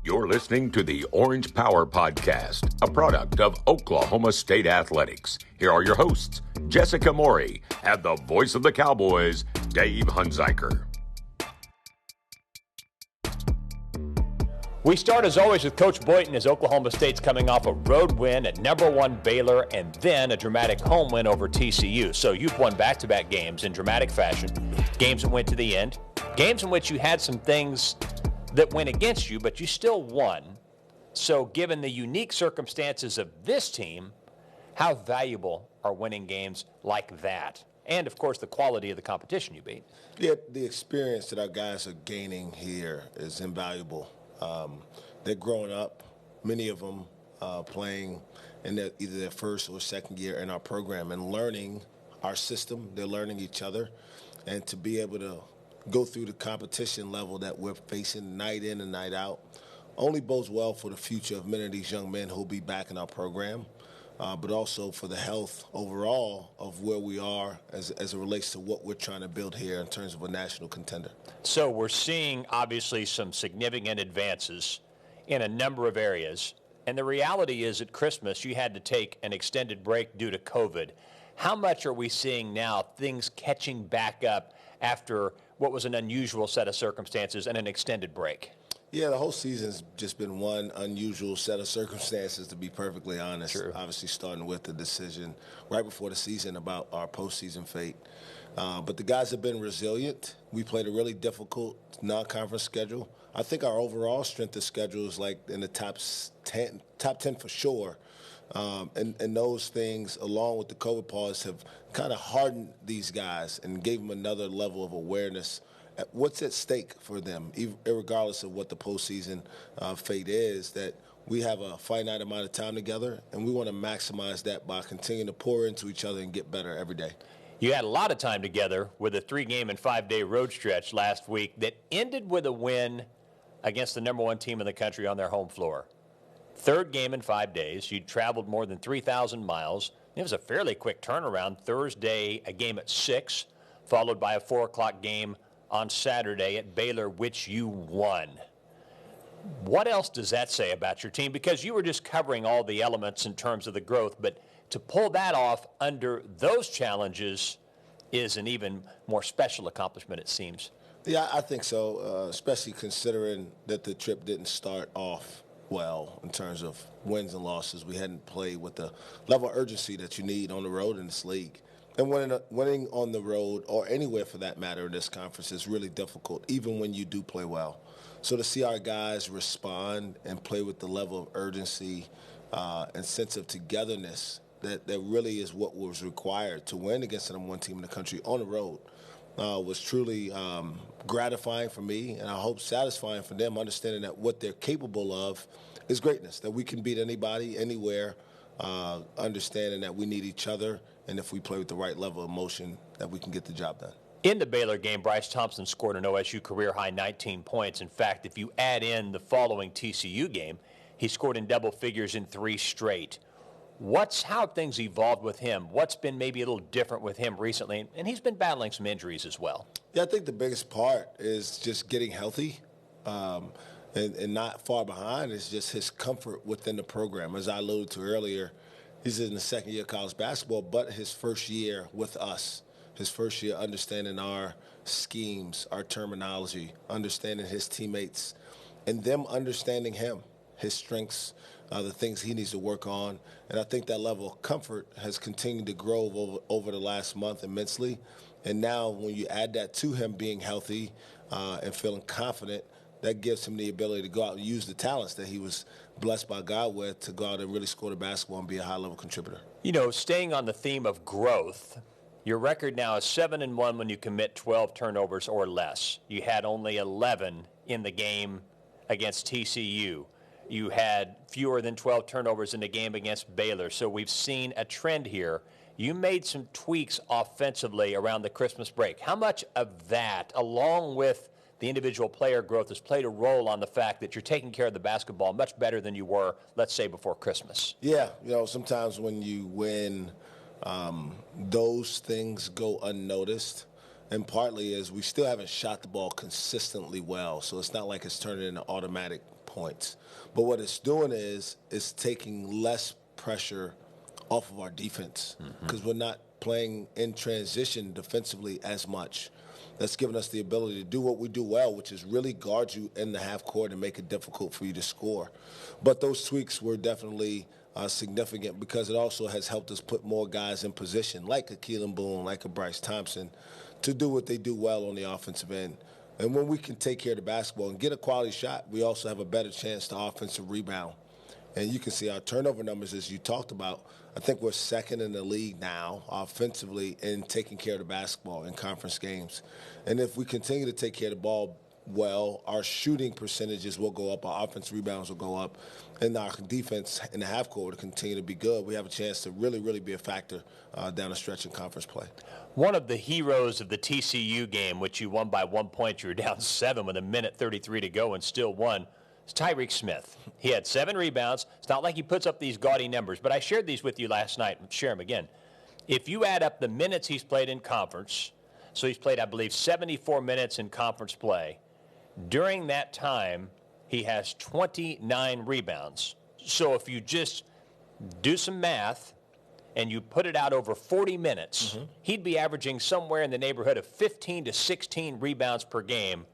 You're listening to the Orange Power Podcast, a product of Oklahoma State Athletics. Here are your hosts, Jessica Morrey and the voice of the Cowboys, Dave Hunziker. We start, as always, with Coach Boynton as Oklahoma State's coming off a road win at number one Baylor and then a dramatic home win over TCU. So you've won back-to-back games in dramatic fashion, games that went to the end, games in which you had some things that went against you, but you still won. So given the unique circumstances of this team, how valuable are winning games like that? And, of course, the quality of the competition you beat. Yeah, the experience that our guys are gaining here is invaluable. They're growing up, many of them playing in either their first or second year in our program and learning our system. They're learning each other. And to be able to go through the competition level that we're facing night in and night out only bodes well for the future of many of these young men who will be back in our program, but also for the health overall of where we are as it relates to what we're trying to build here in terms of a national contender. So we're seeing, obviously, some significant advances in a number of areas. And the reality is at Christmas, you had to take an extended break due to COVID. How much are we seeing now things catching back up after what was an unusual set of circumstances and an extended break? Yeah, the whole season's just been one unusual set of circumstances, to be perfectly honest. True. Obviously starting with the decision right before the season about our postseason fate. But the guys have been resilient. We played a really difficult non-conference schedule. I think our overall strength of schedule is like in the top 10 for sure. And those things, along with the COVID pause, have kind of hardened these guys and gave them another level of awareness at what's at stake for them, regardless of what the postseason fate is, that we have a finite amount of time together, and we want to maximize that by continuing to pour into each other and get better every day. You had a lot of time together with a 3-game and 5-day road stretch last week that ended with a win against the number one team in the country on their home floor. Third game in 5 days. You traveled more than 3,000 miles. It was a fairly quick turnaround. Thursday, a game at 6, followed by a 4 o'clock game on Saturday at Baylor, which you won. What else does that say about your team? Because you were just covering all the elements in terms of the growth, but to pull that off under those challenges is an even more special accomplishment, it seems. Yeah, I think so, especially considering that the trip didn't start off well in terms of wins and losses. We hadn't played with the level of urgency that you need on the road in this league. And winning on the road, or anywhere for that matter in this conference, is really difficult, even when you do play well. So to see our guys respond and play with the level of urgency and sense of togetherness that really is what was required to win against the number one team in the country on the road was truly gratifying for me, and I hope satisfying for them, understanding that what they're capable of is greatness, that we can beat anybody, anywhere, understanding that we need each other, and if we play with the right level of emotion, that we can get the job done. In the Baylor game, Bryce Thompson scored an OSU career-high 19 points. In fact, if you add in the following TCU game, he scored in double figures in 3 straight. How have things evolved with him? What's been maybe a little different with him recently? And he's been battling some injuries as well. Yeah, I think the biggest part is just getting healthy and not far behind is just his comfort within the program. As I alluded to earlier, he's in the second year of college basketball, but his first year with us, his first year understanding our schemes, our terminology, understanding his teammates, and them understanding him, his strengths, the things he needs to work on. And I think that level of comfort has continued to grow over the last month immensely. And now when you add that to him being healthy and feeling confident, that gives him the ability to go out and use the talents that he was blessed by God with to go out and really score the basketball and be a high-level contributor. You know, staying on the theme of growth, your record now is 7-1 when you commit 12 turnovers or less. You had only 11 in the game against TCU. You had fewer than 12 turnovers in the game against Baylor. So we've seen a trend here. You made some tweaks offensively around the Christmas break. How much of that, along with the individual player growth, has played a role on the fact that you're taking care of the basketball much better than you were, let's say, before Christmas? Yeah, sometimes when you win, those things go unnoticed. And partly is we still haven't shot the ball consistently well, so it's not like it's turning into automatic points. But what it's doing is it's taking less pressure off of our defense because we're not playing in transition defensively as much. That's given us the ability to do what we do well, which is really guard you in the half court and make it difficult for you to score. But those tweaks were definitely significant because it also has helped us put more guys in position, like a Keelan Boone, like a Bryce Thompson, to do what they do well on the offensive end. And when we can take care of the basketball and get a quality shot, we also have a better chance to offensive rebound. And you can see our turnover numbers, as you talked about. I think we're second in the league now offensively in taking care of the basketball in conference games. And if we continue to take care of the ball well, our shooting percentages will go up, our offensive rebounds will go up, and our defense in the half court will continue to be good. We have a chance to really, really be a factor down the stretch in conference play. One of the heroes of the TCU game, which you won by 1 point, you were down 7 with 1:33 to go and still won, is Tyreek Smith. He had 7 rebounds. It's not like he puts up these gaudy numbers, but I shared these with you last night and share them again. If you add up the minutes he's played in conference, so he's played, I believe, 74 minutes in conference play. During that time, he has 29 rebounds. So if you just do some math and you put it out over 40 minutes, he'd be averaging somewhere in the neighborhood of 15 to 16 rebounds per game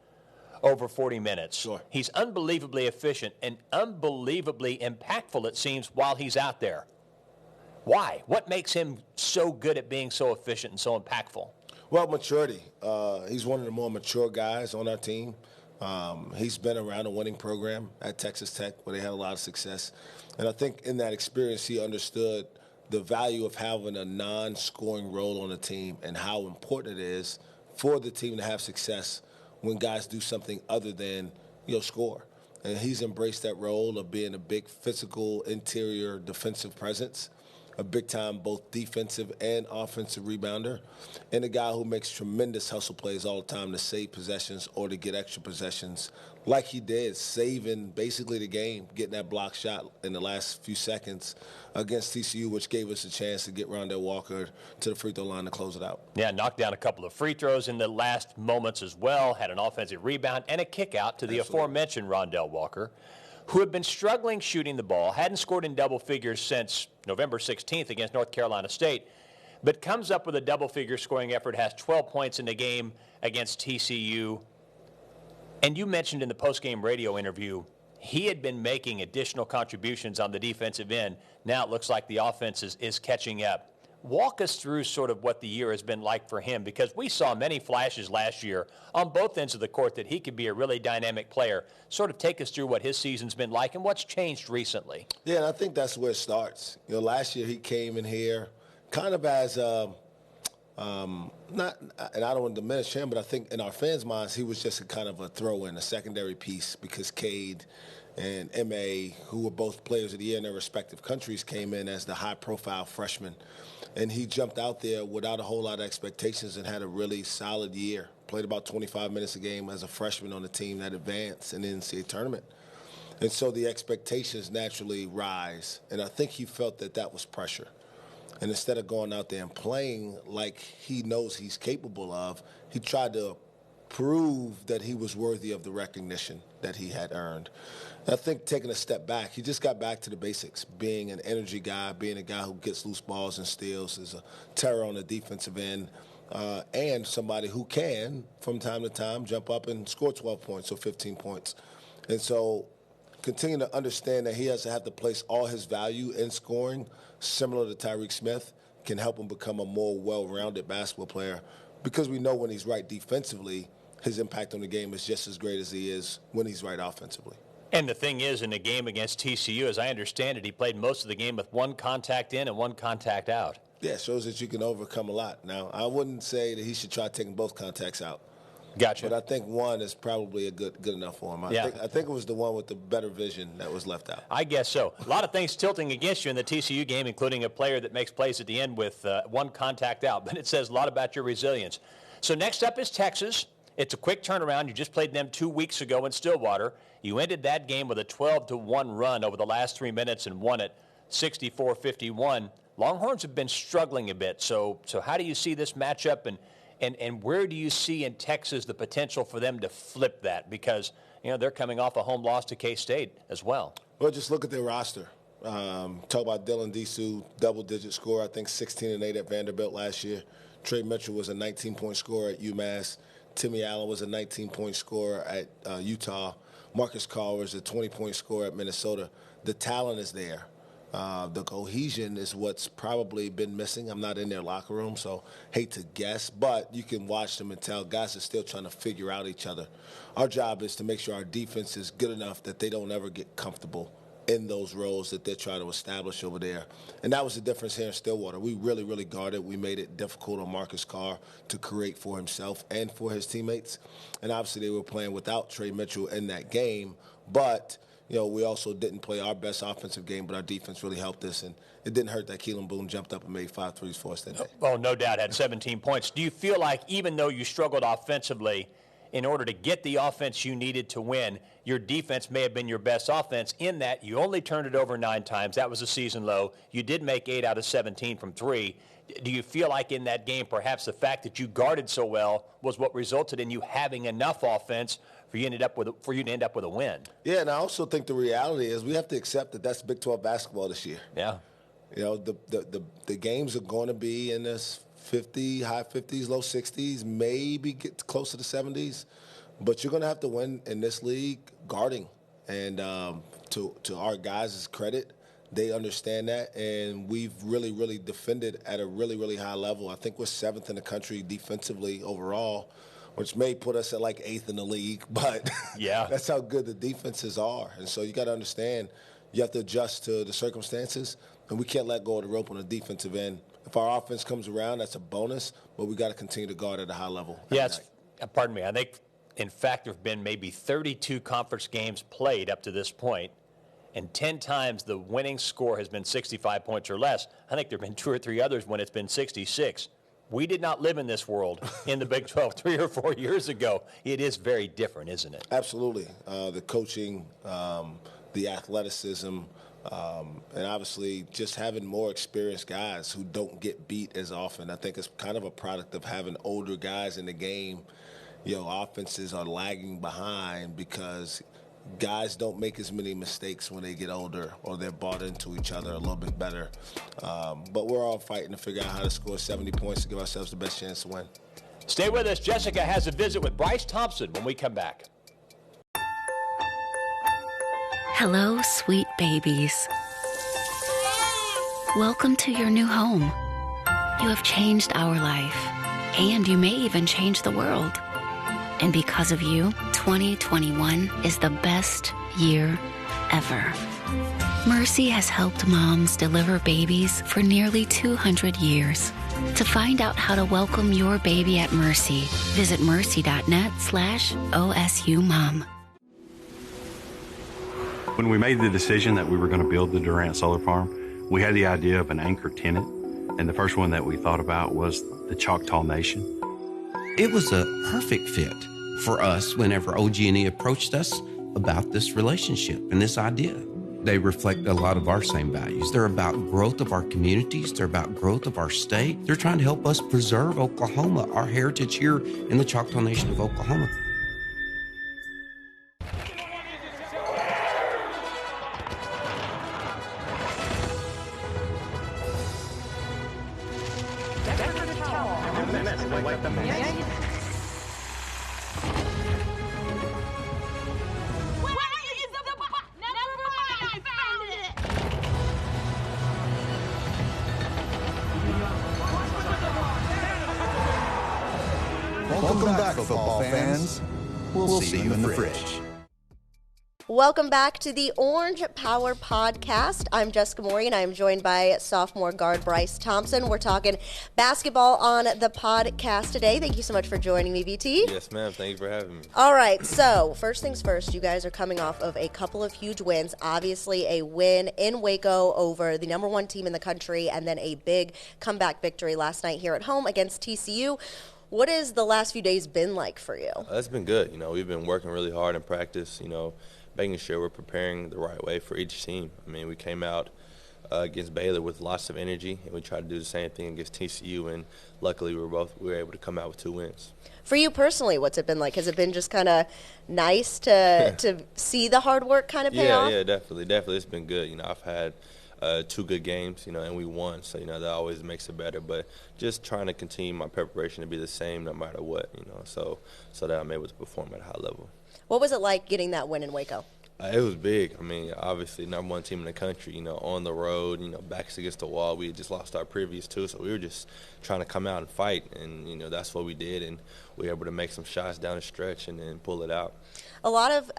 over 40 minutes. Sure. He's unbelievably efficient and unbelievably impactful, it seems, while he's out there. Why? What makes him so good at being so efficient and so impactful? Well, maturity. He's one of the more mature guys on our team. He's been around a winning program at Texas Tech where they had a lot of success. And I think in that experience, he understood the value of having a non-scoring role on the team and how important it is for the team to have success when guys do something other than, score. And he's embraced that role of being a big physical interior defensive presence, a big-time both defensive and offensive rebounder, and a guy who makes tremendous hustle plays all the time to save possessions or to get extra possessions like he did, saving basically the game, getting that block shot in the last few seconds against TCU, which gave us a chance to get Rondell Walker to the free throw line to close it out. Yeah, knocked down a couple of free throws in the last moments as well, had an offensive rebound and a kick out to the aforementioned Rondell Walker, who had been struggling shooting the ball, hadn't scored in double figures since November 16th against North Carolina State, but comes up with a double-figure scoring effort, has 12 points in the game against TCU. And you mentioned in the post-game radio interview, he had been making additional contributions on the defensive end. Now it looks like the offense is catching up. Walk us through sort of what the year has been like for him, because we saw many flashes last year on both ends of the court that he could be a really dynamic player. Sort of take us through what his season's been like and what's changed recently. Yeah, and I think that's where it starts. Last year he came in here kind of as not, and I don't want to diminish him, but I think in our fans' minds he was just a kind of a throw-in, a secondary piece, because Cade and M.A., who were both players of the year in their respective countries, came in as the high-profile freshman. And he jumped out there without a whole lot of expectations and had a really solid year. Played about 25 minutes a game as a freshman on the team that advanced in the NCAA tournament. And so the expectations naturally rise. And I think he felt that that was pressure. And instead of going out there and playing like he knows he's capable of, he tried to prove that he was worthy of the recognition that he had earned. And I think taking a step back, he just got back to the basics, being an energy guy, being a guy who gets loose balls and steals, is a terror on the defensive end, and somebody who can, from time to time, jump up and score 12 points or 15 points. And so continue to understand that he has to have to place all his value in scoring, similar to Tyreek Smith, can help him become a more well-rounded basketball player, because we know when he's right defensively, his impact on the game is just as great as he is when he's right offensively. And the thing is, in the game against TCU, as I understand it, he played most of the game with one contact in and one contact out. Yeah, it shows that you can overcome a lot. Now, I wouldn't say that he should try taking both contacts out. Gotcha. But I think one is probably a good enough for him. I think it was the one with the better vision that was left out. I guess so. A lot of things tilting against you in the TCU game, including a player that makes plays at the end with one contact out. But it says a lot about your resilience. So next up is Texas. It's a quick turnaround. You just played them 2 weeks ago in Stillwater. You ended that game with a 12-1 run over the last 3 minutes and won it 64-51. Longhorns have been struggling a bit. So how do you see this matchup, And where do you see in Texas the potential for them to flip that? Because, they're coming off a home loss to K-State as well. Well, just look at their roster. Talk about Dylan Disu, double-digit scorer, I think 16-8 at Vanderbilt last year. Trey Mitchell was a 19-point scorer at UMass. Timmy Allen was a 19-point scorer at Utah. Marcus Carr was a 20-point scorer at Minnesota. The talent is there. The cohesion is what's probably been missing. I'm not in their locker room, so hate to guess, but you can watch them and tell guys are still trying to figure out each other. Our job is to make sure our defense is good enough that they don't ever get comfortable in those roles that they're trying to establish over there. And that was the difference here in Stillwater. We really, really guarded. We made it difficult on Marcus Carr to create for himself and for his teammates. And obviously they were playing without Trey Mitchell in that game, but we also didn't play our best offensive game, but our defense really helped us, and it didn't hurt that Keelan Boone jumped up and made 5 threes for us that day. Oh, no doubt, had 17 points. Do you feel like even though you struggled offensively, in order to get the offense you needed to win, your defense may have been your best offense in that you only turned it over 9 times. That was a season low. You did make 8 out of 17 from 3. Do you feel like in that game perhaps the fact that you guarded so well was what resulted in you having enough offense for you to end up with a win? Yeah, and I also think the reality is we have to accept that that's Big 12 basketball this year. Yeah. The games are going to be in this high 50s, low 60s, maybe get close to the 70s. But you're going to have to win in this league guarding. And to our guys' credit, they understand that. And we've really, really defended at a really, really high level. I think we're 7th in the country defensively overall, which may put us at like 8th in the league. But yeah, that's how good the defenses are. And so you got to understand you have to adjust to the circumstances. And we can't let go of the rope on the defensive end. If our offense comes around, that's a bonus, but we got to continue to guard at a high level. Yes, pardon me. I think, in fact, there have been maybe 32 conference games played up to this point, and 10 times the winning score has been 65 points or less. I think there have been 2 or 3 others when it's been 66. We did not live in this world in the Big 12 3 or 4 years ago. It is very different, isn't it? Absolutely. The coaching, the athleticism, and obviously just having more experienced guys who don't get beat as often. I think it's kind of a product of having older guys in the game. Offenses are lagging behind because guys don't make as many mistakes when they get older, or they're bought into each other a little bit better. But we're all fighting to figure out how to score 70 points to give ourselves the best chance to win. Stay with us. Jessica has a visit with Bryce Thompson when we come back. Hello, sweet babies. Welcome to your new home. You have changed our life, and you may even change the world. And because of you, 2021 is the best year ever. Mercy has helped moms deliver babies for nearly 200 years. To find out how to welcome your baby at Mercy, visit mercy.net/OSUmom. When we made the decision that we were going to build the Durant Solar Farm, we had the idea of an anchor tenant, and the first one that we thought about was the Choctaw Nation. It was a perfect fit for us whenever OG&E approached us about this relationship and this idea. They reflect a lot of our same values. They're about growth of our communities. They're about growth of our state. They're trying to help us preserve Oklahoma, our heritage here in the Choctaw Nation of Oklahoma. Welcome back, football fans. We'll see you in the fridge. Welcome back to the Orange Power Podcast. I'm Jessica Morrey, and I'm joined by sophomore guard Bryce Thompson. We're talking basketball on the podcast today. Thank you so much for joining me, BT. Yes, ma'am. Thank you for having me. All right, so first things first, you guys are coming off of a couple of huge wins. Obviously, a win in Waco over the number 1 team in the country, and then a big comeback victory last night here at home against TCU. What has the last few days been like for you? It's been good. We've been working really hard in practice, making sure we're preparing the right way for each team. I mean, we came out against Baylor with lots of energy, and we tried to do the same thing against TCU, and luckily we were able to come out with 2 wins. For you personally, what's it been like? Has it been just kind of nice to see the hard work kind of pay off? Yeah, definitely. It's been good. I've had 2 good games, and we won, so that always makes it better. But just trying to continue my preparation to be the same no matter what, so that I'm able to perform at a high level. What was it like getting that win in Waco? It was big. Obviously, number 1 team in the country, on the road, backs against the wall. We had just lost our previous 2, so we were just trying to come out and fight, and, that's what we did, and we were able to make some shots down the stretch and then pull it out. A lot of,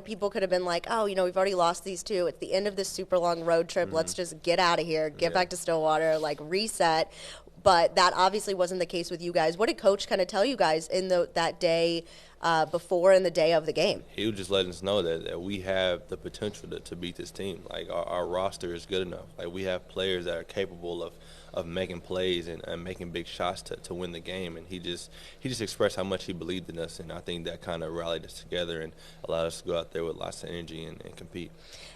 people could have been like, oh, we've already lost these 2. It's the end of this super long road trip. Mm-hmm. Let's just get out of here, get back to Stillwater, reset. But that obviously wasn't the case with you guys. What did Coach kind of tell you guys in that day before and the day of the game? He was just letting us know that we have the potential to beat this team. Our roster is good enough. We have players that are capable of making plays and making big shots to win the game. And he just expressed how much he believed in us, and I think that kind of rallied us together and allowed us to go out there with lots of energy and compete.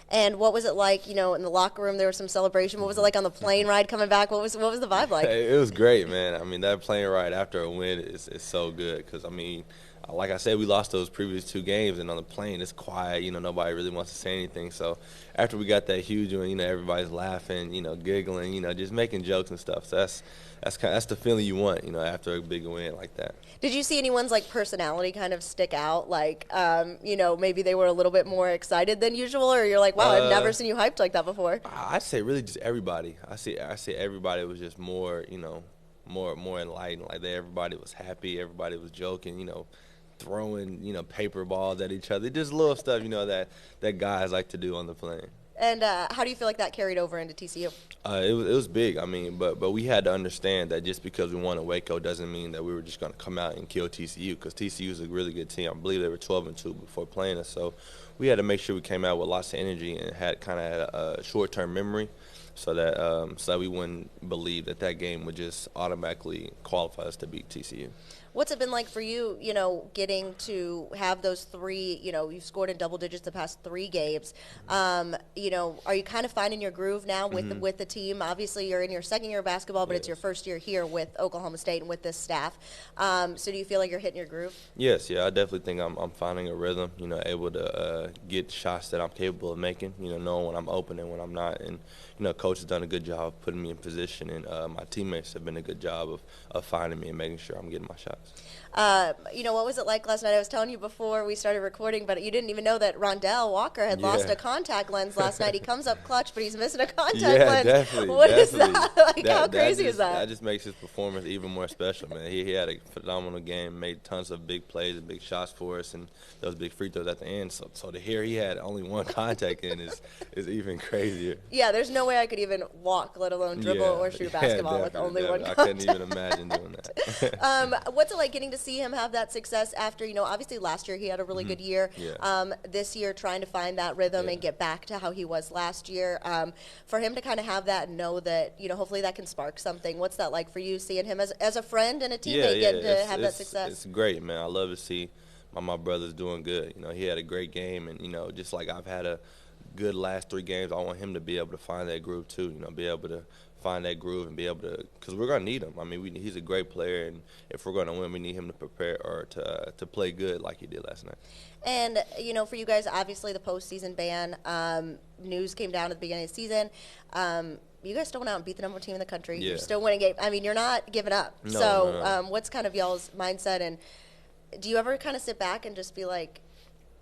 And what was it like, in the locker room? There was some celebration. What was it like on the plane ride coming back? What was the vibe like? It was great, man. That plane ride after a win is so good because, like I said, we lost those previous 2 games, and on the plane it's quiet. Nobody really wants to say anything. So after we got that huge one, everybody's laughing, giggling, just making jokes and stuff. So that's the feeling you want, after a big win like that. Did you see anyone's personality kind of stick out? Maybe they were a little bit more excited than usual, or you're like, wow, I've never seen you hyped like that before. I'd say really just everybody. I see everybody was just more, more enlightened. Everybody was happy. Everybody was joking. Throwing, paper balls at each other. Just little stuff, that guys like to do on the plane. And how do you feel like that carried over into TCU? It was big. But we had to understand that just because we won in Waco doesn't mean that we were just going to come out and kill TCU, because TCU is a really good team. I believe they were 12-2 before playing us. So we had to make sure we came out with lots of energy and had a short-term memory, so that we wouldn't believe that game would just automatically qualify us to beat TCU. What's it been like for you, getting to have those 3, you've scored in double digits the past 3 games. Are you kind of finding your groove now with the team? Obviously, you're in your second year of basketball, but It's your first year here with Oklahoma State and with this staff. So do you feel like you're hitting your groove? Yes, I definitely think I'm finding a rhythm, able to get shots that I'm capable of making, knowing when I'm open and when I'm not. And, Coach has done a good job of putting me in position, and my teammates have been a good job of finding me and making sure I'm getting my shots. What was it like last night? I was telling you before we started recording, but you didn't even know that Rondell Walker had lost a contact lens last night. He comes up clutch, but he's missing a contact lens. Definitely. What is that? How crazy is that? That just makes his performance even more special, man. He had a phenomenal game, made tons of big plays and big shots for us, and those big free throws at the end. So to hear he had only 1 contact in is even crazier. Yeah, there's no way I could even walk, let alone dribble or shoot basketball with only 1 contact. I couldn't even imagine doing that. What's it like getting to see him have that success after, obviously last year he had a really good year. Yeah. This year trying to find that rhythm and get back to how he was last year. For him to kind of have that and know that, hopefully that can spark something. What's that like for you, seeing him as a friend and a teammate getting to have that success? It's great, man. I love to see my brother's doing good. He had a great game, and, just like I've had a good last 3 games, I want him to be able to find that groove too, be able to find that groove and be able to, because we're going to need him. He's a great player, and if we're going to win, we need him to prepare or to play good like he did last night. And, for you guys, obviously the postseason ban, news came down at the beginning of the season. You guys still went out and beat the number 1 team in the country. Yeah. You're still winning games. You're not giving up. No. What's kind of y'all's mindset, and do you ever kind of sit back and just be like,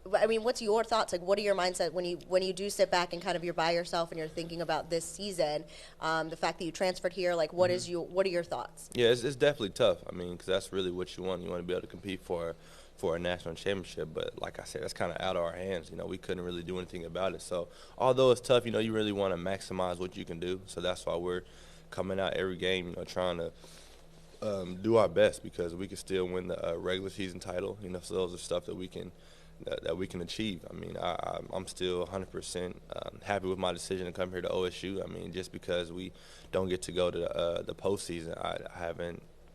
what's your thoughts? What are your mindset when you do sit back and kind of you're by yourself and you're thinking about this season, the fact that you transferred here? What are your thoughts? Yeah, it's definitely tough. Because that's really what you want. You want to be able to compete for a national championship. But like I said, that's kind of out of our hands. We couldn't really do anything about it. So although it's tough, you really want to maximize what you can do. So that's why we're coming out every game, trying to do our best, because we can still win the regular season title. So those are stuff that we can achieve. I'm still 100% happy with my decision to come here to OSU. Just because we don't get to go to the postseason,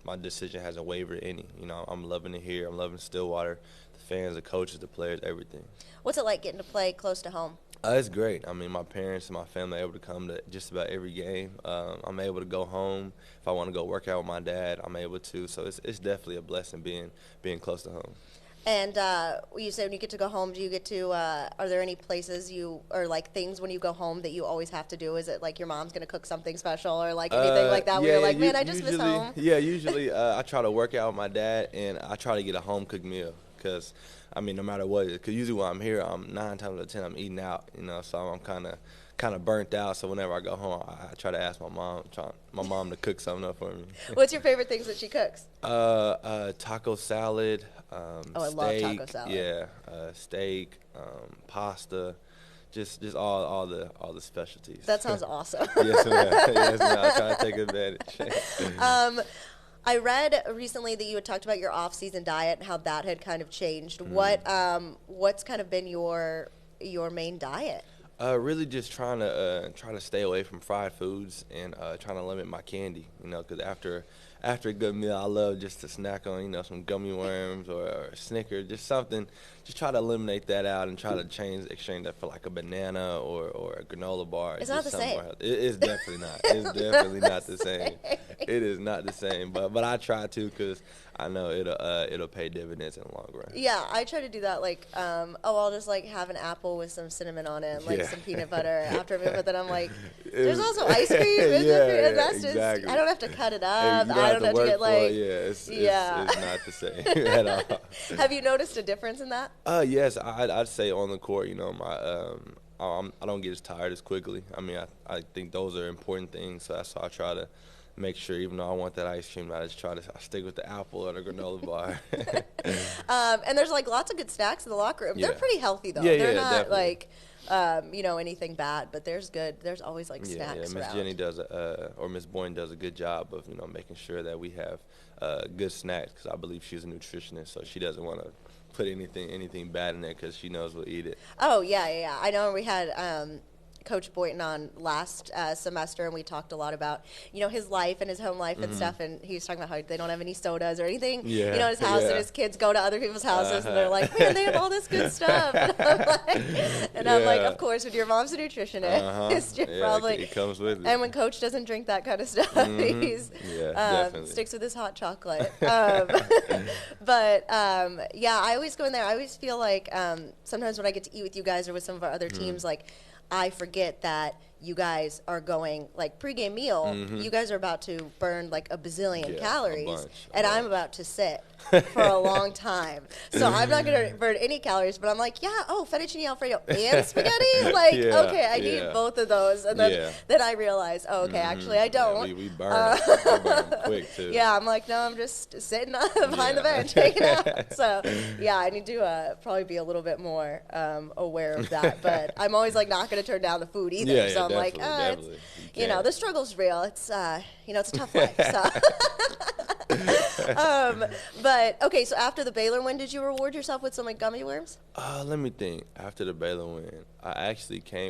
my decision hasn't wavered any. I'm loving it here. I'm loving Stillwater, the fans, the coaches, the players, everything. What's it like getting to play close to home? It's great. I mean, my parents and my family are able to come to just about every game. I'm able to go home. If I want to go work out with my dad, I'm able to. So it's definitely a blessing being close to home. And you said when you get to go home, do you get to, are there any places or like things when you go home that you always have to do? Is it like your mom's going to cook something special or like anything like that where you're like, man, I just miss home? Yeah, usually I try to work out with my dad, and I try to get a home-cooked meal because, I mean, no matter what, because usually when I'm here, 9 times out of 10, I'm eating out, so I'm kind of burnt out. So whenever I go home, I try to ask my mom to cook something up for me. What's your favorite things that she cooks? Taco salad. I love taco salad. Yeah, steak, pasta, just all the specialties. That sounds awesome. Yes, ma'am. Yes, ma'am. I try to take advantage. I read recently that you had talked about your off-season diet and how that had kind of changed. What's kind of been your main diet? Really just trying to stay away from fried foods and trying to limit my candy, because after a good meal, I love just to snack on, some gummy worms or Snickers, just something. Just try to eliminate that out and try to exchange that for like a banana or a granola bar. It's not the same. It's definitely not. It's definitely not the same. It is not the same. But I try to because I know it'll pay dividends in the long run. Yeah, I try to do that. Like, I'll just like have an apple with some cinnamon on it, and like some peanut butter after a meal. But then I'm like, there's also ice cream. That's exactly. Just I don't have to cut it up. You I don't have to get like. It's not the same at all. Have you noticed a difference in that? Yes, I'd say on the court, I don't get as tired as quickly. I mean, I think those are important things, so that's why I try to make sure, even though I want that ice cream, I stick with the apple or the granola bar. And there's like lots of good snacks in the locker room. Yeah. They're pretty healthy though. They're not like anything bad, but there's always like snacks. Miss Jenny or Miss Boynton does a good job of making sure that we have good snacks, because I believe she's a nutritionist, so she doesn't want to put anything bad in there because she knows we'll eat it. Oh yeah. I know we had Coach Boynton on last semester, and we talked a lot about his life and his home life and stuff, and he was talking about how they don't have any sodas or anything in his house, and his kids go to other people's houses and they're like, man, they have all this good stuff, and I'm like, of course, when your mom's a nutritionist, probably it comes with it. And when Coach doesn't drink that kind of stuff, he's sticks with his hot chocolate. But I always go in there. I always feel like sometimes when I get to eat with you guys or with some of our other teams, like, I forget that you guys are going, like, pregame meal, you guys are about to burn, like, a bazillion calories, and I'm about to sit for a long time. So I'm not going to burn any calories, but I'm like, fettuccine Alfredo and spaghetti? Like, okay, I need both of those. And then I realize, actually I don't. Yeah, we burn them quick, too. Yeah, I'm like, no, I'm just sitting behind the bench, hanging out. So, I need to probably be a little bit more aware of that. But I'm always, like, not going to turn down the food either. So I'm like, the struggle's real. It's, it's a tough life. So. But, okay, so after the Baylor win, did you reward yourself with some, like, gummy worms? Let me think. After the Baylor win,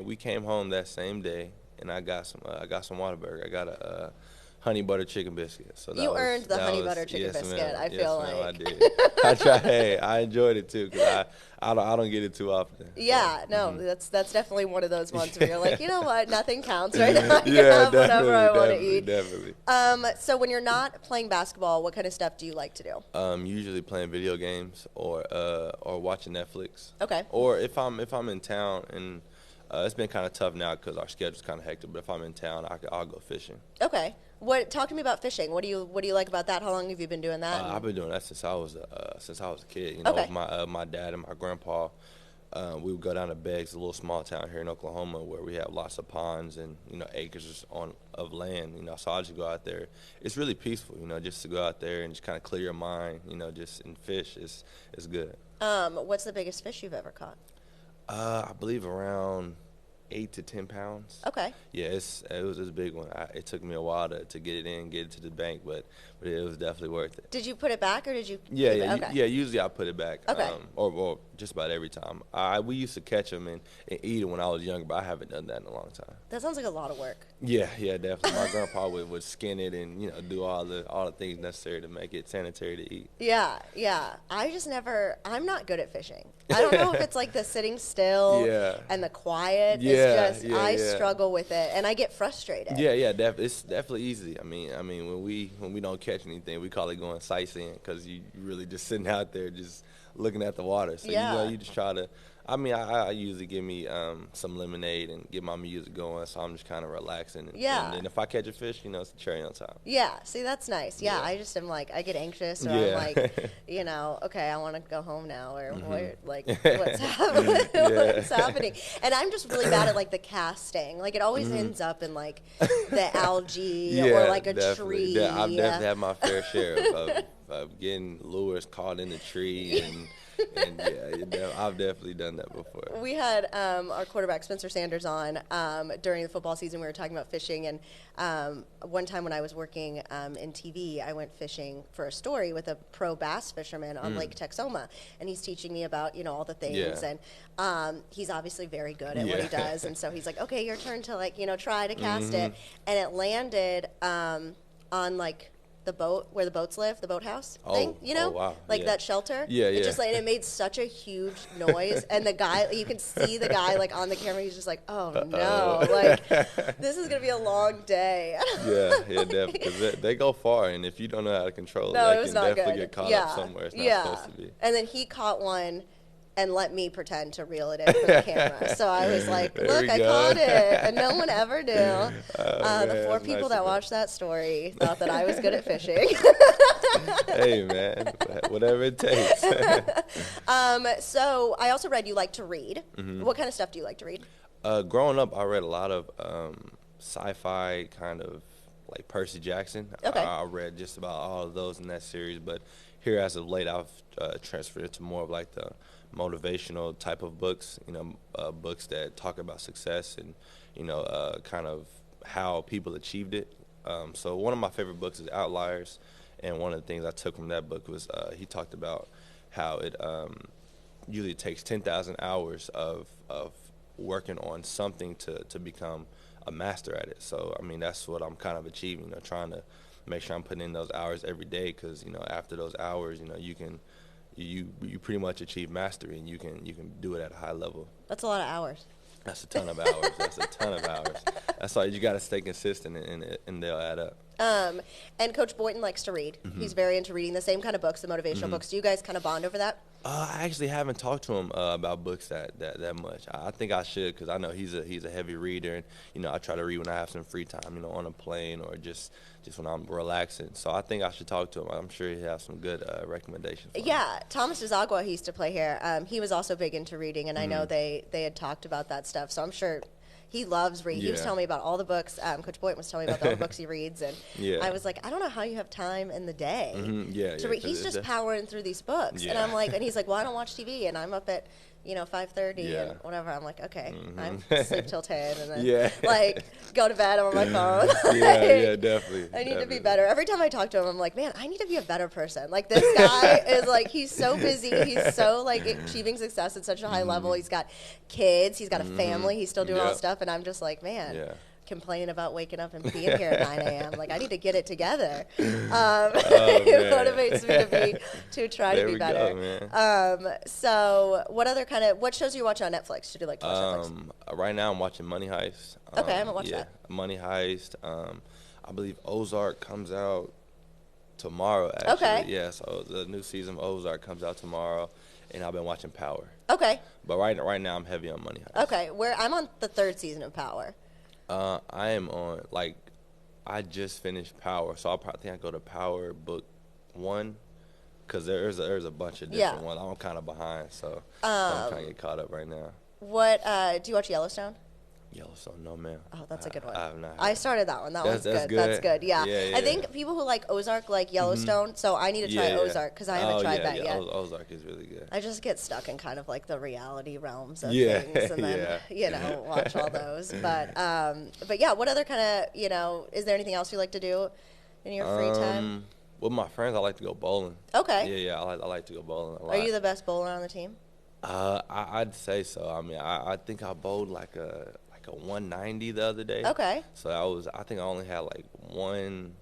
we came home that same day, and I got some Whataburger. I got a honey butter chicken biscuit. So you earned the honey butter chicken biscuit. I feel like I did. I tried. Hey, I enjoyed it too, because I don't get it too often. Yeah, no, that's definitely one of those ones where you're like, you know what, nothing counts right now. I can have whatever I want to eat. Definitely. So when you're not playing basketball, what kind of stuff do you like to do? Usually playing video games or watching Netflix. Okay. Or if I'm in town, and it's been kind of tough now because our schedule's kind of hectic, but if I'm in town, I'll go fishing. Okay. Talk to me about fishing. What do you like about that? How long have you been doing that? I've been doing that since I was a kid. Okay. With my dad and my grandpa, we would go down to Beggs, a little small town here in Oklahoma, where we have lots of ponds and acres of land. So I just go out there. It's really peaceful. Just to go out there and just kind of clear your mind. Just and fish is good. What's the biggest fish you've ever caught? I believe around 8 to 10 pounds. Okay. Yeah, it was a big one. It took me a while to get it in, get it to the bank, but it was definitely worth it. Did you put it back or did you? Yeah, keep yeah, it? Okay. yeah. Usually I put it back. Okay. Or just about every time. We used to catch them and eat them when I was younger, but I haven't done that in a long time. That sounds like a lot of work. Yeah, definitely. My grandpa would skin it and do all the things necessary to make it sanitary to eat. Yeah. I'm not good at fishing. I don't know if it's like the sitting still and the quiet. I struggle with it and I get frustrated. Yeah, definitely. It's definitely easy. I mean, when we don't catch anything, we call it going sightseeing because you really just sitting out there just looking at the water. So you just try to. I usually give me some lemonade and get my music going, so I'm just kind of relaxing. And if I catch a fish, it's a cherry on top. Yeah, see, that's nice. Yeah, I just am like, I get anxious, or I'm like, okay, I want to go home now, or what's happening? What's happening? And I'm just really bad at like the casting. Like it always ends up in like the algae or like a tree. Yeah, I've definitely had my fair share of getting lures caught in the tree and I've definitely done that before. We had our quarterback Spencer Sanders on during the football season. We were talking about fishing, and one time when I was working in TV, I went fishing for a story with a pro bass fisherman on Lake Texoma, and he's teaching me about all the things, and he's obviously very good at what he does, and so he's like, okay, your turn to try to cast it, and it landed on like the boat where the boats live, the boathouse thing, wow. That shelter. It just it made such a huge noise, and the guy, you can see the guy on the camera. He's just like, oh no, this is gonna be a long day. yeah, definitely. 'Cause they go far, and if you don't know how to control it, they can definitely get caught up somewhere it's not supposed to be. And then he caught one and let me pretend to reel it in for the camera. So I was like, look, I caught it. And no one ever knew. The 4 people that watched that story thought that I was good at fishing. Hey, man, whatever it takes. So I also read you like to read. What kind of stuff do you like to read? Growing up, I read a lot of sci-fi kind of like Percy Jackson. Okay. I read just about all of those in that series. But here as of late, I've transferred to more of like the motivational type of books, books that talk about success and, kind of how people achieved it. So one of my favorite books is Outliers, and one of the things I took from that book was he talked about how it usually takes 10,000 hours of working on something to become a master at it. So, that's what I'm kind of achieving, trying to make sure I'm putting in those hours every day because, after those hours, you pretty much achieve mastery and you can do it at a high level. That's a lot of hours. That's a ton of hours. That's a ton of hours. That's why you got to stay consistent and they'll add up. And Coach Boynton likes to read. He's very into reading the same kind of books, the motivational books. Do you guys kind of bond over that? I actually haven't talked to him about books that much. I think I should because I know he's a heavy reader, and I try to read when I have some free time, on a plane or just when I'm relaxing. So I think I should talk to him. I'm sure he has some good recommendations. Yeah, Thomas DeZagua, he used to play here. He was also big into reading, and I know they had talked about that stuff. So I'm sure he loves reading. He was telling me about all the books. Coach Boynton was telling me about all the books he reads, and I was like, I don't know how you have time in the day to read. He's just powering through these books, and I'm like, and he's like, well, I don't watch TV, and I'm up at 5:30 and whatever. I'm like, okay, I sleep till 10, and then go to bed. I'm on my phone. Definitely. I need to be better. Every time I talk to him, I'm like, man, I need to be a better person. Like this guy is like, he's so busy. He's so achieving success at such a high level. He's got kids. He's got a family. He's still doing all this stuff, and I'm just like, man. Complaining about waking up and being here at 9 a.m. Like, I need to get it together. It motivates me to try to be better. Go, so what shows are you watching on Netflix? Did you like to watch Netflix? Right now I'm watching Money Heist. Okay, I haven't watched that. Money Heist. I believe Ozark comes out tomorrow, actually. Okay. Yeah, so the new season of Ozark comes out tomorrow, and I've been watching Power. Okay. But right now I'm heavy on Money Heist. Okay, I'm on the 3rd season of Power. I am on, I just finished Power, so I'll probably think I go to Power Book 1, because there's a bunch of different ones. I'm kind of behind, so I'm trying to get caught up right now. What, do you watch Yellowstone? Yellowstone, no, ma'am. Oh, that's a good one. I have not. I started that one. That's good. Good. That's good. Yeah. Yeah. I think people who like Ozark like Yellowstone, so I need to try Ozark because I haven't tried that yet. Ozark is really good. I just get stuck in kind of like the reality realms of things, and then watch all those. But yeah, what other kind of is there anything else you like to do in your free time? With my friends, I like to go bowling. Okay. Yeah. I like to go bowling a lot. Are you the best bowler on the team? I'd say so. I mean, I think I bowled like a 190 the other day. Okay. So I think I only had like one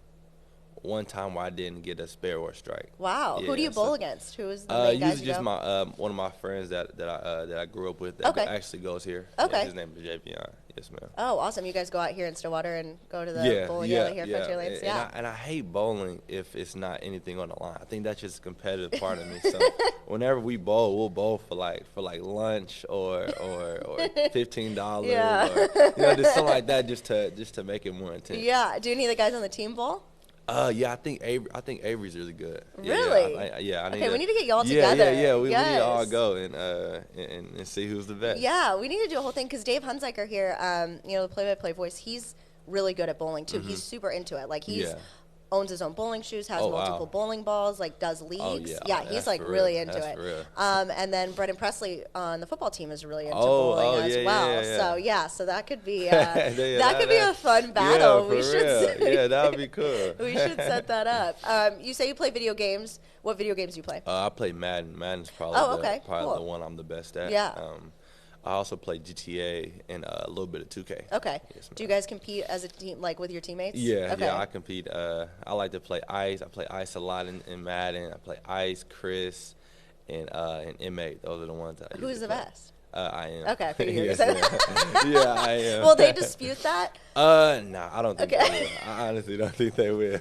time where I didn't get a spare or a strike. Wow. Who do you bowl against? Who is the main guys usually just my one of my friends that I grew up with that actually goes here. Okay. Yeah, his name is JPI. Yes, ma'am. Oh, awesome. You guys go out here in Stillwater and go to the bowling alley here, Frontier Lanes? Yeah. And I hate bowling if it's not anything on the line. I think that's just a competitive part of me. So whenever we bowl, we'll bowl for like lunch or $15 or just something like that just to make it more intense. Yeah. Do any of the guys on the team bowl? I think Avery's really good. Really? We need to get y'all together. We need to all go and see who's the best. Yeah, we need to do a whole thing because Dave Hunziker here, the play-by-play voice, he's really good at bowling too. He's super into it. Like he's owns his own bowling shoes, has multiple bowling balls, like does leagues. He's like really into it. And then Brendan Presley on the football team is really into bowling as well. So that could be that could be a fun battle. We should that would be cool. We should set that up. You say you play video games. What video games do you play? I play Madden. Madden's probably the one I'm the best at. Yeah. I also play GTA and a little bit of 2K. Okay. Yes, do you guys compete as a team, like with your teammates? Yeah, I compete. I like to play Ice. I play Ice a lot in Madden. I play Ice, Chris, and Inmate. Those are the ones I Who's the best? I am. Okay, I figured you were going to say Yeah, I am. Will they dispute that? Nah, I don't think they will. I honestly don't think they will.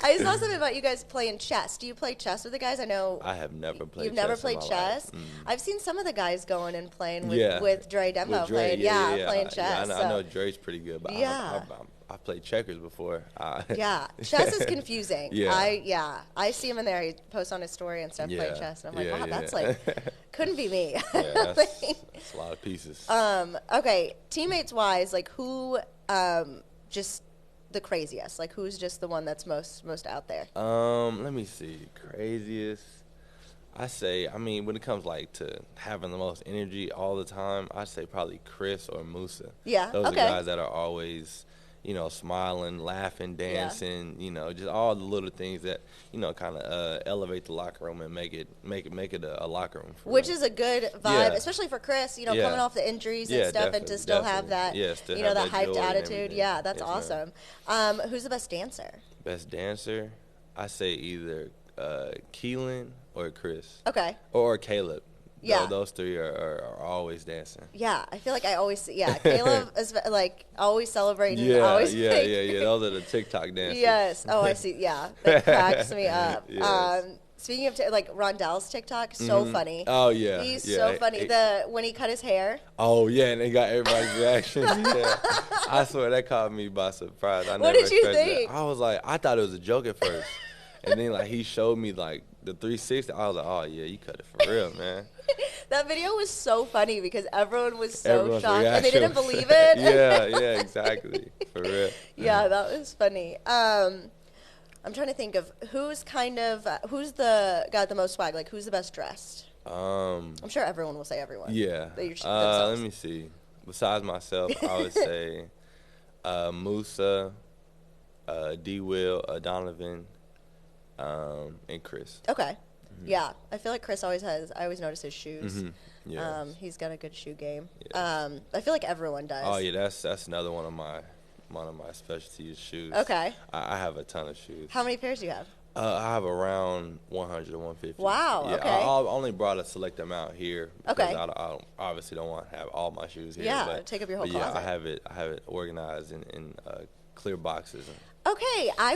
I saw something about you guys playing chess. Do you play chess with the guys? I know. I have never played chess. You've never played chess? I've seen some of the guys going and playing with Dre Dembo playing chess. Yeah, I know Dre's pretty good, but I've played checkers before. Chess is confusing. I see him in there. He posts on his story and stuff playing chess, and I'm like, wow, that's like couldn't be me. That's a lot of pieces. Okay, teammates wise, like who just the craziest? Like who's just the one that's most out there? Let me see. Craziest. I say, when it comes like to having the most energy all the time, I'd say probably Chris or Musa. Yeah. Those are guys that are always, smiling, laughing, dancing, just all the little things that, kind of elevate the locker room and make it a locker room. Which is a good vibe, especially for Chris, coming off the injuries and stuff, and to still have that, that hyped attitude. Yeah, that's awesome. Who's the best dancer? Best dancer? I say either Keelan or Chris. Okay. Or Caleb. Yeah. Those three are always dancing. Yeah, I feel like I always Caleb is like always celebrating. Yeah, always Those are the TikTok dances. Yes. Oh, I see. Yeah, that cracks me up. Yes. Speaking of Rondell's TikTok, so funny. Oh yeah, he's so funny. When he cut his hair. Oh yeah, and they got everybody's reaction. I swear that caught me by surprise. What did you think? I was like, I thought it was a joke at first, and then he showed me the 360. I was like, oh yeah, you cut it for real, man. That video was so funny because everyone was so shocked and they didn't believe it. yeah, exactly, for real. Yeah, that was funny. I'm trying to think of who's the got the most swag. Like who's the best dressed? I'm sure everyone will say everyone. Yeah. Let me see. Besides myself, I would say Musa, D. Will, Donovan, and Chris. Okay. Yeah, I feel like Chris I always notice his shoes. Yes. He's got a good shoe game. Yes. I feel like everyone does. Oh yeah, that's another one of my specialties, shoes. Okay. I have a ton of shoes. How many pairs do you have? I have around 100 to 150. Wow. Yeah, okay. I only brought a select amount here because I obviously don't want to have all my shoes here. Yeah, take up your whole closet. Yeah, I have it organized in clear boxes. Okay, I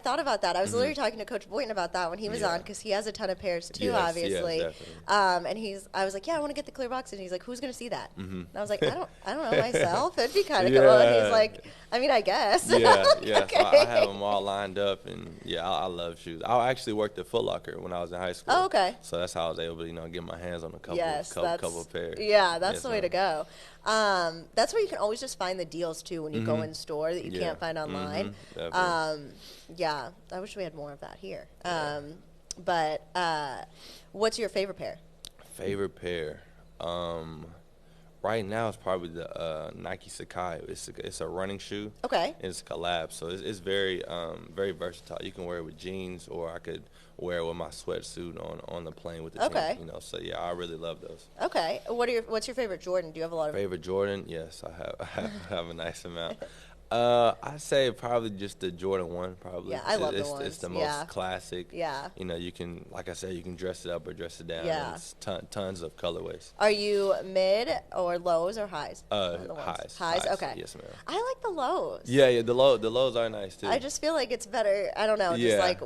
thought about that. I was literally talking to Coach Boynton about that when he was on because he has a ton of pairs too, obviously. Yes, definitely. And I was like, yeah, I want to get the clear box, and he's like, who's going to see that? And I was like, I don't know myself. It'd be kind of cool. And he's like, I guess. Yeah. Okay. So I have them all lined up, and I love shoes. I actually worked at Foot Locker when I was in high school. Oh, okay. So that's how I was able to get my hands on a couple of pairs. Yeah, that's the way to go. That's where you can always just find the deals too when you go in store that you can't find online. Yeah, I wish we had more of that here. But what's your favorite pair? Favorite pair? Right now it's probably the Nike Sakai. It's a running shoe. Okay. And it's a collab, so it's very very versatile. You can wear it with jeans, or I could wear it with my sweatsuit on the plane with the team. You know, so yeah, I really love those. Okay. What's your favorite Jordan? Do you have a lot of favorite Jordan? Yes, I have a nice amount. I say probably just the Jordan 1, probably. Yeah, I love the ones. It's the most classic. Yeah. You know, you can, like I said, you can dress it up or dress it down. Yeah. And it's tons of colorways. Are you mid or lows or highs? Highs. Highs, okay. Yes, ma'am. I like the lows. Yeah, the lows are nice, too. I just feel like it's better, I don't know, just like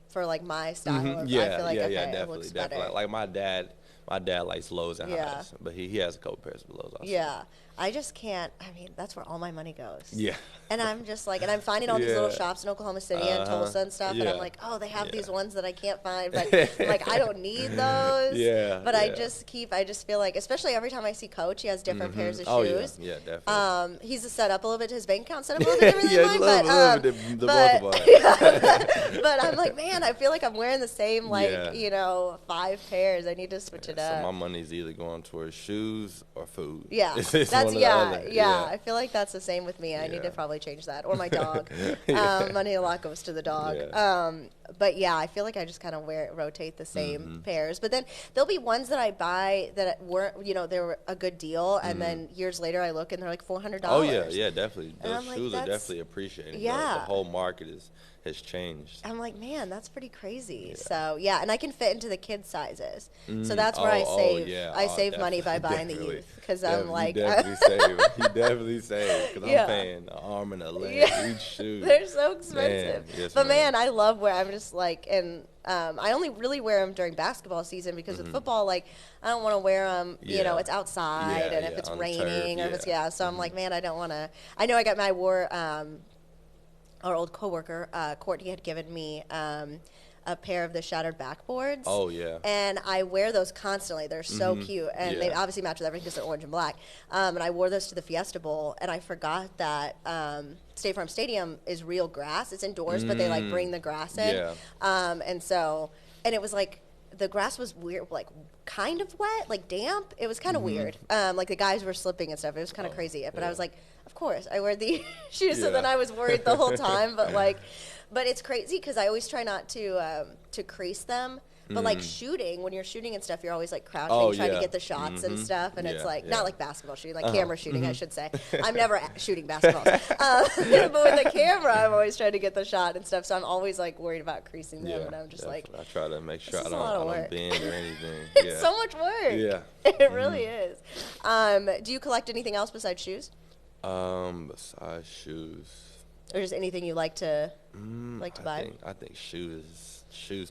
for like my style. I feel like, it looks better. Like my dad likes lows and highs, but he has a couple pairs of lows also. Yeah. I just can't. I mean, that's where all my money goes. Yeah. And I'm just like, and I'm finding all these little shops in Oklahoma City and Tulsa and stuff, and I'm like, oh, they have these ones that I can't find, but I'm like, I don't need those. But I just feel like, especially every time I see Coach, he has different pairs of shoes. Yeah, definitely. He's set up a little bit, his bank account set up a little bit different than mine, but I'm like, man, I feel like I'm wearing the same, like, 5 pairs. I need to switch it up. So my money's either going towards shoes or food. Yeah. I feel like that's the same with me. I need to probably change that. Or my dog. Money a lot goes to the dog. But yeah, I feel like I just kind of rotate the same pairs. But then there'll be ones that I buy that weren't, they were a good deal, and then years later I look and they're like $400. Oh yeah, definitely. Those shoes are definitely appreciated. Yeah, the whole market has changed. I'm like, man, that's pretty crazy. So yeah, and I can fit into the kids sizes. So that's where I save. I save money by buying the youth, because I'm like, you definitely save because I'm paying an arm and a leg each shoe. They're so expensive. Yes, but man, I love where I'm just like, and I only really wear them during basketball season, because with football, like, I don't want to wear them, it's outside, and if it's raining, or if it's, so I'm like, man, I don't want to. I know I wore, our old coworker, Courtney, had given me a pair of the shattered backboards. Oh, yeah. And I wear those constantly. They're so cute. And they obviously match with everything because they're orange and black. And I wore those to the Fiesta Bowl, and I forgot that State Farm Stadium is real grass. It's indoors, but they, like, bring the grass in. Yeah. And it was, like, the grass was weird, like, kind of wet, like, damp. It was kind of weird. Like, the guys were slipping and stuff. It was kind of crazy. But I was like, of course, I wear these shoes. So then I was worried the whole time. But it's crazy because I always try not to crease them. But like shooting, when you're shooting and stuff, you're always like crouching, trying to get the shots and stuff. And it's like, not like basketball shooting, like camera shooting, I should say. I'm never shooting basketball. But with the camera, I'm always trying to get the shot and stuff. So I'm always like worried about creasing them. And I'm just like, I try to make sure I don't bend or anything. It's so much work. Yeah. It really is. Do you collect anything else besides shoes? Besides shoes, or just anything you like to buy? I think shoes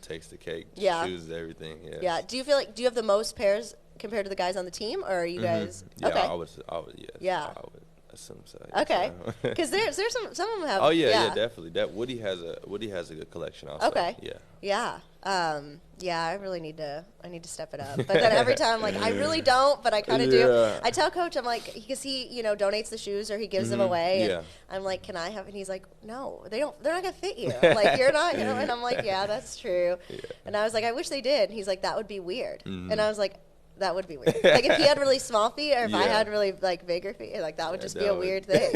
takes the cake. Yeah, shoes is everything. Yes. Yeah. Do you have the most pairs compared to the guys on the team, or are you guys? Yeah, okay. I would. Yes. Yeah, I would assume so. Yes. Okay. Because there's some of them have. Oh yeah, definitely. That Woody has a good collection also. Okay. Yeah. I really need to step it up. But then every time I'm like, I really don't, but I kind of do. I tell Coach, I'm like, because he, donates the shoes or he gives them away. And I'm like, can I have? And he's like, no, they're not gonna fit you. Like, you're not, And I'm like, yeah, that's true. Yeah. And I was like, I wish they did. And he's like, that would be weird. And I was like, that would be weird. Like, if he had really small feet, or if I had really, like, bigger feet, like, that would just be a weird thing.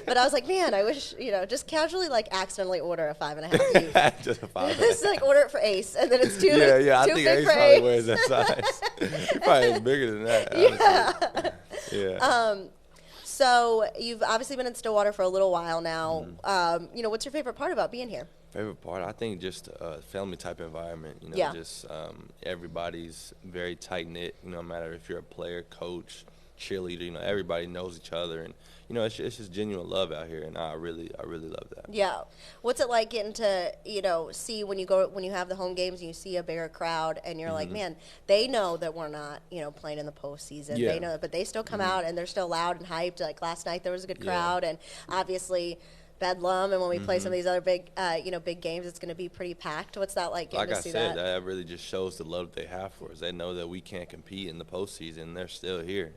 But I was like, man, I wish, just casually, like, accidentally order a 5.5. Just a 5. Just, like, order it for Ace, and then it's too I too think big Ace for probably Ace. wears that size. Probably is bigger than that. Yeah. So you've obviously been in Stillwater for a little while now. What's your favorite part about being here? Favorite part, I think, just a family type environment. Just everybody's very tight knit. No matter if you're a player, coach, cheerleader. Everybody knows each other, and it's just genuine love out here, and I really love that. Yeah, what's it like getting to see when you have the home games and you see a bigger crowd, and you're like, man, they know that we're not playing in the postseason. Yeah. They know, but they still come out and they're still loud and hyped. Like last night, there was a good crowd, and obviously Bedlam, and when we play some of these other big games, it's going to be pretty packed. What's that like? Like I said, that really just shows the love they have for us. They know that we can't compete in the postseason, and they're still here.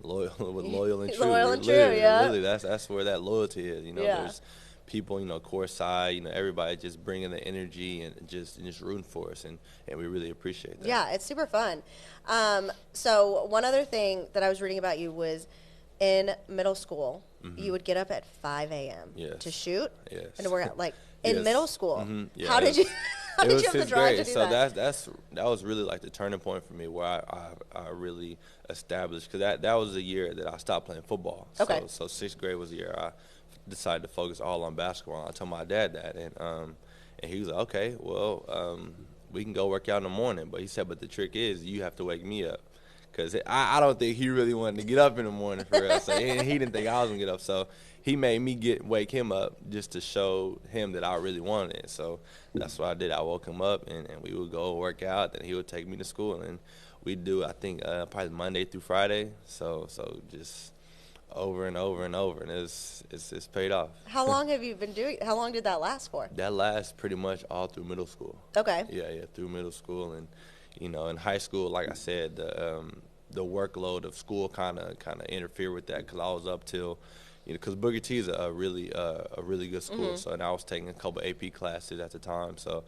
loyal and true. Loyal and true, Literally, yeah. Really, that's where that loyalty is. Yeah. There's people, courtside, everybody just bringing the energy and just rooting for us, and we really appreciate that. Yeah, it's super fun. So one other thing that I was reading about you was in middle school, you would get up at 5 a.m. Yes. to shoot Yes. and to work out. Like in Yes. middle school, Yeah, how did you? How did you have the fifth drive grade. to do So that? that was really like the turning point for me, where I really established, because that was the year that I stopped playing football. Okay. So sixth grade was the year I decided to focus all on basketball. I told my dad that, and he was like, okay, well, we can go work out in the morning. But he said, but the trick is you have to wake me up, because I don't think he really wanted to get up in the morning for real. So he didn't think I was gonna get up. So he made me wake him up just to show him that I really wanted it. So that's what I did. I woke him up, and we would go work out. Then he would take me to school, and we'd do, I think, probably Monday through Friday. So just over and over and over, and it's paid off. How long have you been doing? How long did that last for? That lasts pretty much all through middle school. Okay. Yeah, through middle school, and in high school, like I said, the workload of school kind of interfered with that, because I was up till, because Booker T is a really good school. So, and I was taking a couple AP classes at the time. So,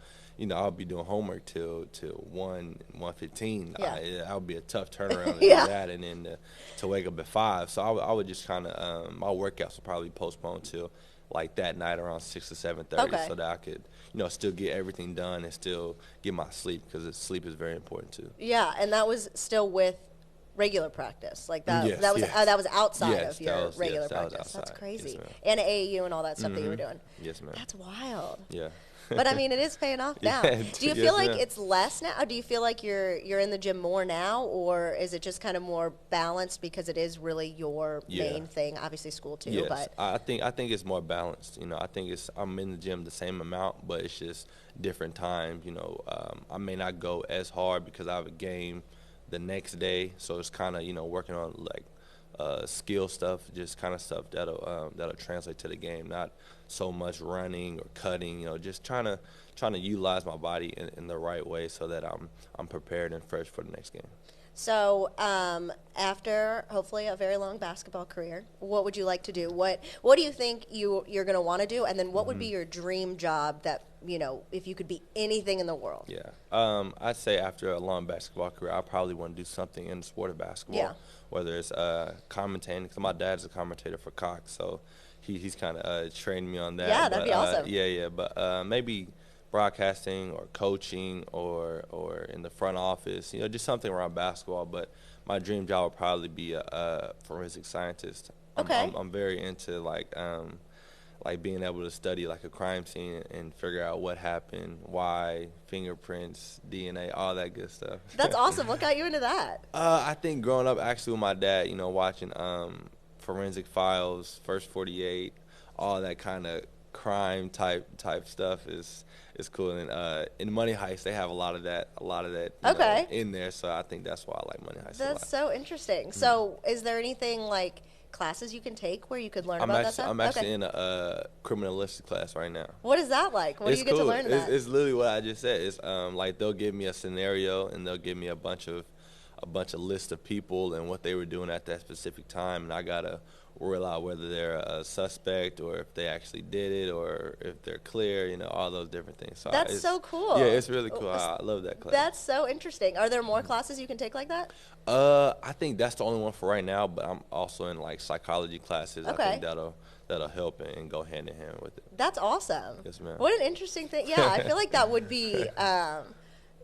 I'll be doing homework till 1:15. Yeah. That would be a tough turnaround to Yeah. do that, and then to wake up at 5. So I would just kind of my workouts would probably postpone till like that night around 6 or 7:30, Okay. so that I could still get everything done and still get my sleep, because sleep is very important too. Yeah, and that was still with regular practice, like that. Yes, that was yes. that was outside Yes, of your regular that was practice. That's outside. crazy. Yes, ma'am. And AAU and all that stuff that you were doing. Yes, ma'am. That's wild. Yeah. But I mean, it is paying off now. Yeah, Do you yes, feel like ma'am. it's less now? Or do you feel like you're in the gym more now, or is it just kind of more balanced because it is really your main thing? Obviously, school too. Yes, But I think it's more balanced. I think I'm in the gym the same amount, but it's just different times. I may not go as hard because I have a game the next day, so it's kind of working on like skill stuff, just kind of stuff that'll translate to the game. Not so much running or cutting. Just trying to utilize my body in the right way so that I'm prepared and fresh for the next game. so after hopefully a very long basketball career, what would you like to do? What do you think you're going to want to do? And then what would be your dream job that, if you could be anything in the world? Yeah, I'd say after a long basketball career, I probably want to do something in the sport of basketball. Yeah. Whether it's commentating, because my dad's a commentator for Cox, so he's kind of trained me on that. Yeah, that'd be awesome. Yeah, but maybe broadcasting or coaching or in the front office, just something around basketball. But my dream job would probably be a forensic scientist. Okay. I'm very into like being able to study like a crime scene and figure out what happened, why, fingerprints, DNA, all that good stuff. That's awesome. What got you into that? I think growing up actually with my dad, watching Forensic Files, First 48, all that kind of crime type stuff is cool. And in Money Heist, they have a lot of that Okay. in there. So I think that's why I like Money Heist a lot. That's so interesting. So is there anything like classes you can take where you could learn about that stuff? I'm actually in a criminalistic class right now. What is that like? What do you get to learn about? It's literally what I just said. It's like they'll give me a scenario and they'll give me a bunch of list of people and what they were doing at that specific time, and I gotta rule out whether they're a suspect or if they actually did it or if they're clear. All those different things. So That's so cool. Yeah, it's really cool. I love that class. That's so interesting. Are there more classes you can take like that? I think that's the only one for right now, but I'm also in like psychology classes. Okay. I think that'll help and go hand in hand with it. That's awesome. Yes, ma'am. What an interesting thing. Yeah, I feel like that would be.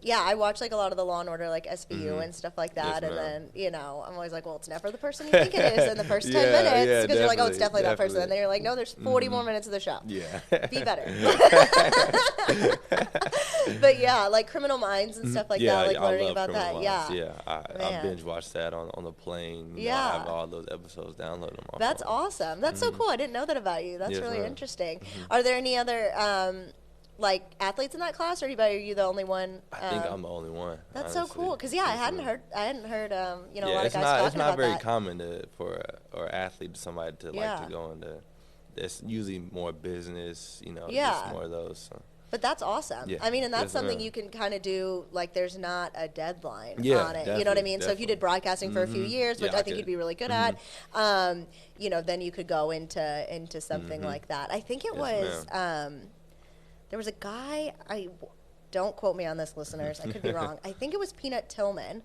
Yeah, I watch like a lot of the Law and Order, like SVU and stuff like that, Yes, and ma'am. then I'm always like, well, it's never the person you think it is in the first 10 minutes, because you're like, oh, it's definitely that person, and then you're like, no, there's 40 more minutes of the show. Yeah. Be better. But yeah, like Criminal Minds and stuff like that, like I learning love about that. Criminal Yeah. Minds. Yeah, I binge watched that on the plane. I Yeah. have all those episodes downloaded on my That's phone. awesome. That's so cool. I didn't know that about you. That's Yes, really ma'am. interesting. Are there any other like athletes in that class, or are you the only one? I think I'm the only one. That's honestly. so cool. Because I hadn't heard a lot of it's guys not talking it's not about very that. common for an athlete, somebody to Yeah. like to go into. It's usually more business, Yeah. just more of those. So. But that's awesome. Yeah. I mean, and that's Yes, something ma'am. you can kind of do, like there's not a deadline Yeah, on it. You know what I mean? definitely, So if you did broadcasting for a few years, which Yeah, I I think could. you'd be really good at, you know, then you could go into something like that. I think it was, there was a guy, don't quote me on this, listeners. I could be wrong. I think it was Peanut Tillman.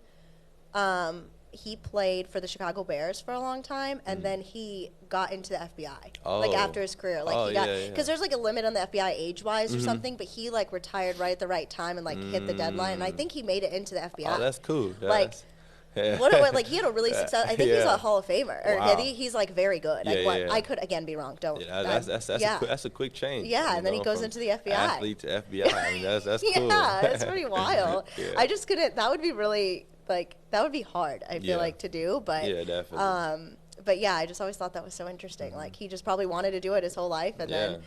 He played for the Chicago Bears for a long time, and then he got into the FBI, like after his career. Like he got, because there's like a limit on the FBI age-wise or something, but he like retired right at the right time and like hit the deadline, and I think he made it into the FBI. Oh, that's cool. Like, like he had a really successful. I think he's a Hall of Famer. Or Wow. he's like very good. I could again be wrong. Don't. Yeah, that's a quick change. Yeah, and then he goes into the FBI. Athlete to FBI. I mean, that's cool. Yeah, it's pretty wild. Yeah. I just couldn't. That would be really like that would be hard. I feel like to do, but yeah, definitely. but yeah, I just always thought that was so interesting. Like he just probably wanted to do it his whole life, and Yeah. then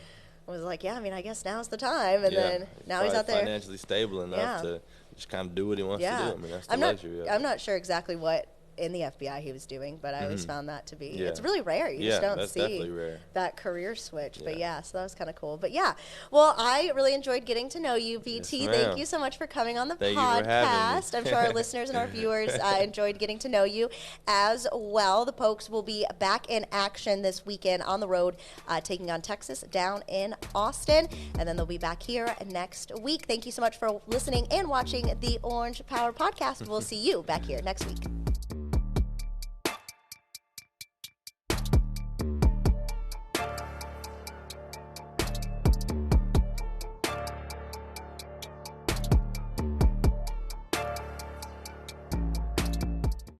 was like, yeah, I mean, I guess now's the time, and then now he's out there financially stable enough to just kind of do what he wants to do. I mean, that's the luxury. I'm not sure exactly what in the FBI he was doing, but I always found that to be it's really rare. You just don't see that career switch. But so that was kind of cool. But well, I really enjoyed getting to know you, BT. Yes, Thank you so much for coming on the Thank you for having podcast. me. I'm sure our listeners and our viewers enjoyed getting to know you as well. The Pokes will be back in action this weekend on the road, taking on Texas down in Austin, and then they'll be back here next week. Thank you so much for listening and watching the Orange Power Podcast. We'll see you back here next week.